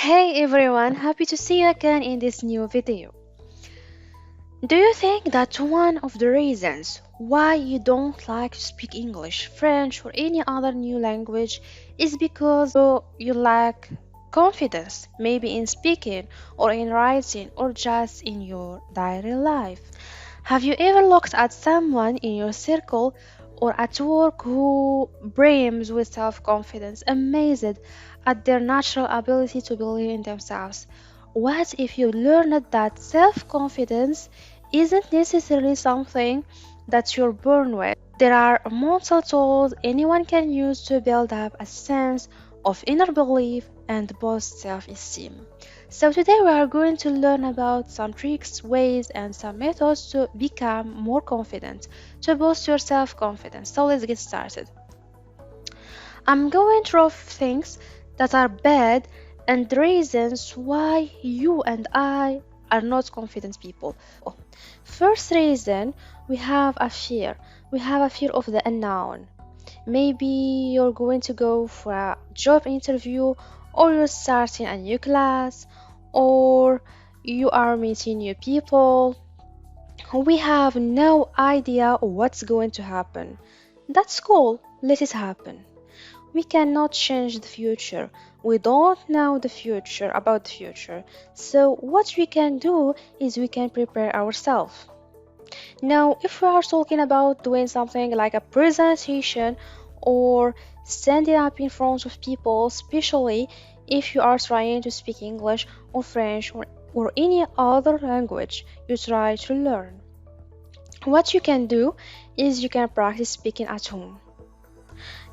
Hey everyone, happy to see you again in this new video. Do you think that one of the reasons why you don't like to speak English, French, or any other new language is because you lack confidence, maybe in speaking, or in writing, or just in your daily life? Have you ever looked at someone in your circle or at work who brims with self confidence, amazed at their natural ability to believe in themselves? What if you learned that self confidence isn't necessarily something that you're born with? There are multiple tools anyone can use to build up a sense of inner belief and boost self esteem. So, today we are going to learn about some tricks, ways, and some methods to become more confident, to boost your self confidence. So, let's get started. I'm going through things that are bad and reasons why you and I are not confident people. First reason, we have a fear. We have a fear of the unknown. Maybe you're going to go for a job interview, or you're starting a new class, or you are meeting new people. We have no idea what's going to happen. That's cool, let it happen. We cannot change the future. We don't know the future about the future. So, what we can do is we can prepare ourselves. Now, if we are talking about doing something like a presentation or standing up in front of people, especially if you are trying to speak English or French or any other language you try to learn, what you can do is you can practice speaking at home.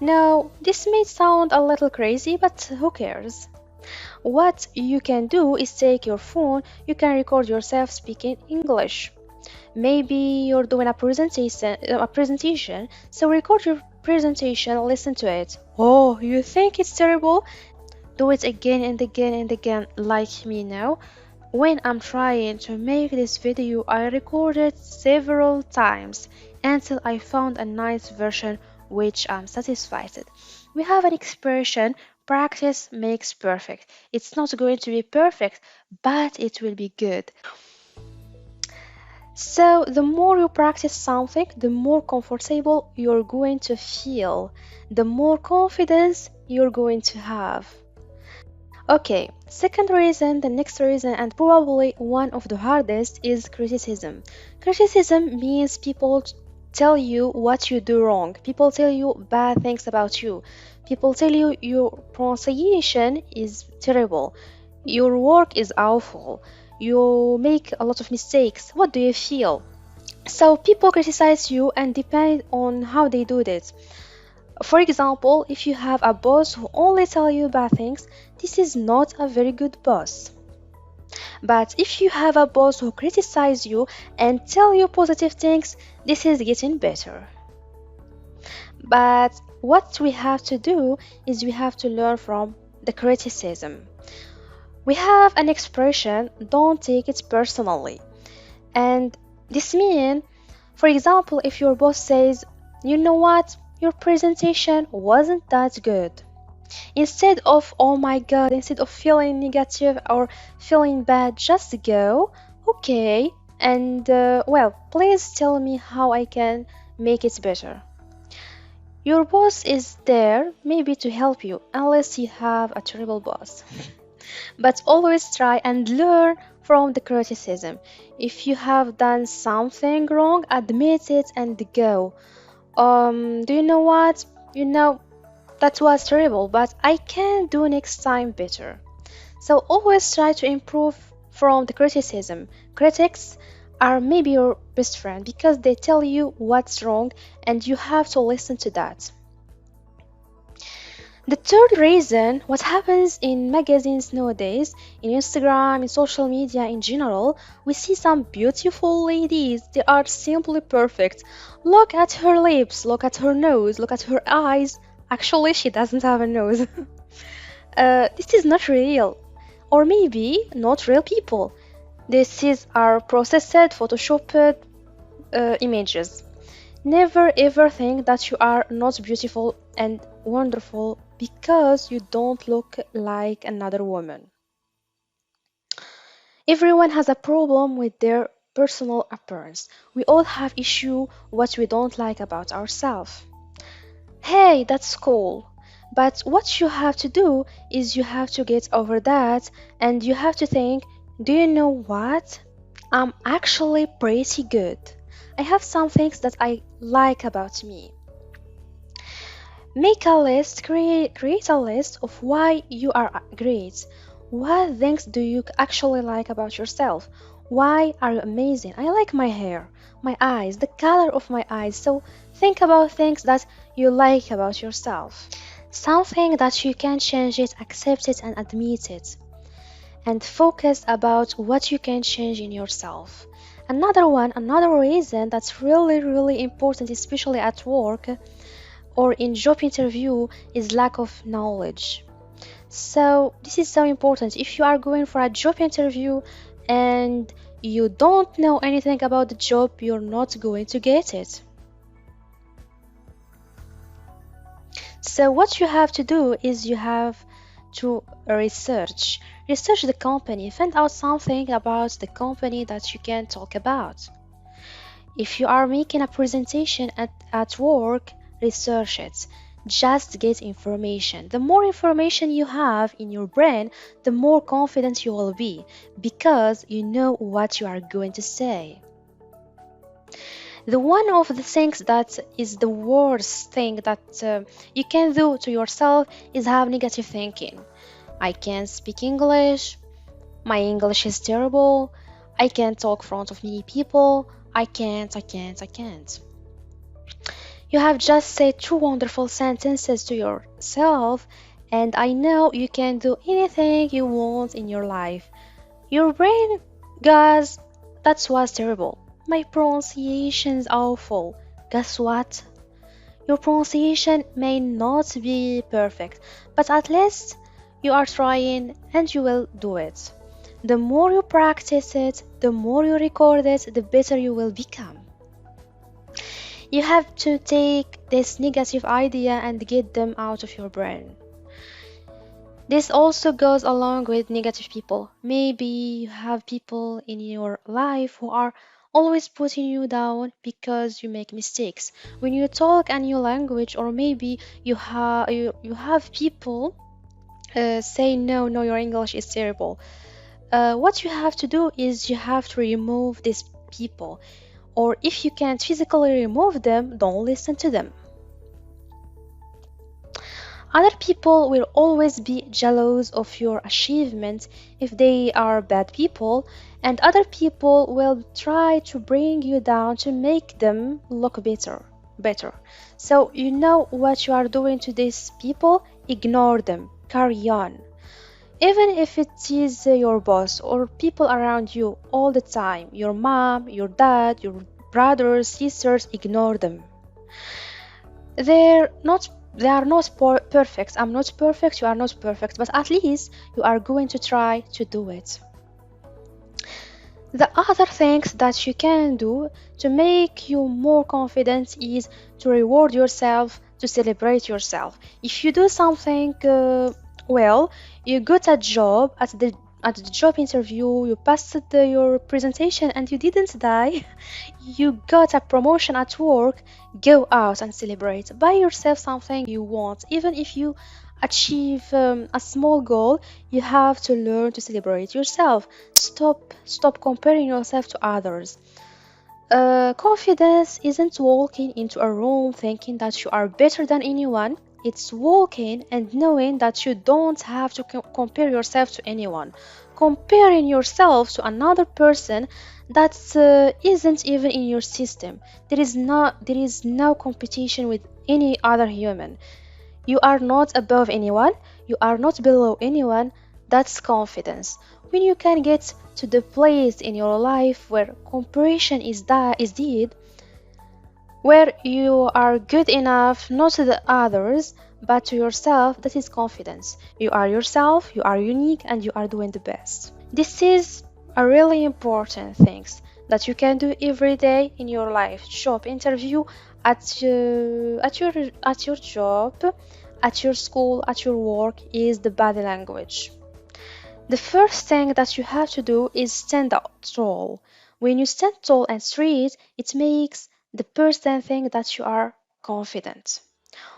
Now, this may sound a little crazy, but who cares? What you can do is take your phone, you can record yourself speaking English. Maybe you're doing a presentation, so record your presentation, listen to it. Oh, you think it's terrible? Do it again and again and again, like me now. When I'm trying to make this video, I recorded several times until I found a nice version which I'm satisfied with. We have an expression, practice makes perfect. It's not going to be perfect, but it will be good. So, the more you practice something, the more comfortable you're going to feel, the more confidence you're going to have. Okay, second reason, the next reason, and probably one of the hardest is criticism. Criticism means people tell you what you do wrong, people tell you bad things about you, people tell you your pronunciation is terrible, your work is awful, you make a lot of mistakes. What do you feel? So people criticize you and depend on how they do this. For example, if you have a boss who only tell you bad things, this is not a very good boss. But if you have a boss who criticize you and tell you positive things, this is getting better. But what we have to do is we have to learn from the criticism. We have an expression, don't take it personally. And this means, for example, if your boss says, you know what, your presentation wasn't that good. Instead of, oh my god, instead of feeling negative or feeling bad, just go, okay, and well, please tell me how I can make it better. Your boss is there maybe to help you, unless you have a terrible boss. But always try and learn from the criticism. If you have done something wrong, admit it and go. Do you know what? You know, that was terrible, but I can do next time better. So always try to improve from the criticism. Critics are maybe your best friend because they tell you what's wrong and you have to listen to that. The third reason, what happens in magazines nowadays, in Instagram, in social media in general, we see some beautiful ladies. They are simply perfect. Look at her lips, look at her nose, look at her eyes. Actually, she doesn't have a nose. This is not real. Or maybe not real people. This is our processed, photoshopped images. Never ever think that you are not beautiful and wonderful because you don't look like another woman. Everyone has a problem with their personal appearance. We all have issue what we don't like about ourselves. Hey, that's cool. But what you have to do is you have to get over that and you have to think, do you know what? I'm actually pretty good. I have some things that I like about me. Make a list, create a list of why you are great. What things do you actually like about yourself? Why are you amazing? I like my hair, my eyes, the color of my eyes. So think about things that you like about yourself. Something that you can change it, accept it and admit it. And focus about what you can change in yourself. Another reason that's really important, especially at work or in job interview, is lack of knowledge. So this is so important. If you are going for a job interview and you don't know anything about the job, you're not going to get it. So what you have to do is you have to research the company, find out something about the company that you can talk about. If you are making a presentation at work, research it. Just get information. The more information you have in your brain, the more confident you will be because you know what you are going to say. The one of the things that is the worst thing that you can do to yourself is have negative thinking. I can't speak English. My English is terrible. I can't talk in front of many people. I can't. You have just said two wonderful sentences to yourself, and I know you can do anything you want in your life. Your brain goes, that was terrible. My pronunciation's awful. Guess what? Your pronunciation may not be perfect, but at least you are trying and you will do it. The more you practice it, the more you record it, the better you will become. You have to take this negative idea and get them out of your brain. This also goes along with negative people. Maybe you have people in your life who are always putting you down because you make mistakes. When you talk a new language, or maybe you have people say, no, your English is terrible. What you have to do is you have to remove these people. Or if you can't physically remove them, don't listen to them. Other people will always be jealous of your achievements if they are bad people, and other people will try to bring you down to make them look better. So you know what you are doing to these people, ignore them, carry on. Even if it is your boss or people around you all the time, your mom, your dad, your brothers, sisters, ignore them. They're not they are not perfect. I'm not perfect, you are not perfect, but at least you are going to try to do it. The other things that you can do to make you more confident is to reward yourself, to celebrate yourself. If you do something well, you got a job at the job interview, you passed your presentation and you didn't die, you got a promotion at work, go out and celebrate. Buy yourself something you want. Even if you achieve a small goal, you have to learn to celebrate yourself. Stop comparing yourself to others. Confidence isn't walking into a room thinking that you are better than anyone. It's walking and knowing that you don't have to compare yourself to anyone. Comparing yourself to another person that isn't even in your system. There is no competition with any other human. You are not above anyone, you are not below anyone. That's confidence. When you can get to the place in your life where comparison is dead, where you are good enough not to the others but to yourself, that is confidence. You are yourself, you are unique, and you are doing the best. This is a really important thing that you can do every day in your life. Job interview, at your job, at your school, at your work, is the body language. The first thing that you have to do is stand up tall. When you stand tall and straight, it makes the person think that you are confident.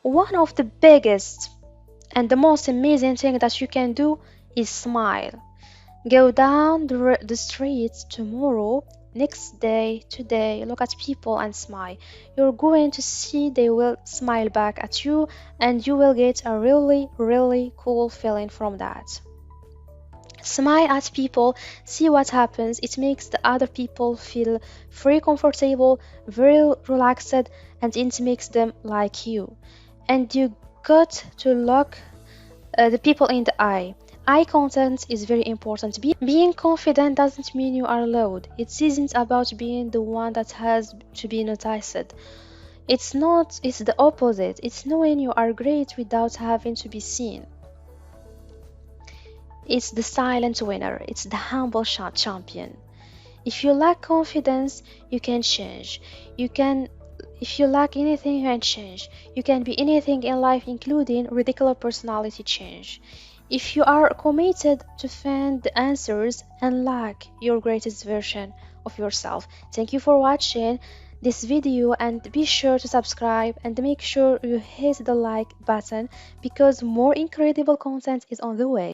One of the biggest and the most amazing thing that you can do is smile. Go down the streets tomorrow, next day, today, look at people and smile. You're going to see they will smile back at you, and you will get a really, really cool feeling from that. Smile at people, see what happens. It makes the other people feel very comfortable, very relaxed, and it makes them like you. And you got to look the people in the eye. Eye contact is very important. Being confident doesn't mean you are loud. It isn't about being the one that has to be noticed. It's not, it's the opposite. It's knowing you are great without having to be seen. It's the silent winner. It's the humble shot champion. If you lack confidence, you can change. You can, if you lack anything, you can change. You can be anything in life, including ridiculous personality change. If you are committed to find the answers, unlock your greatest version of yourself. Thank you for watching this video, and be sure to subscribe and make sure you hit the like button because more incredible content is on the way.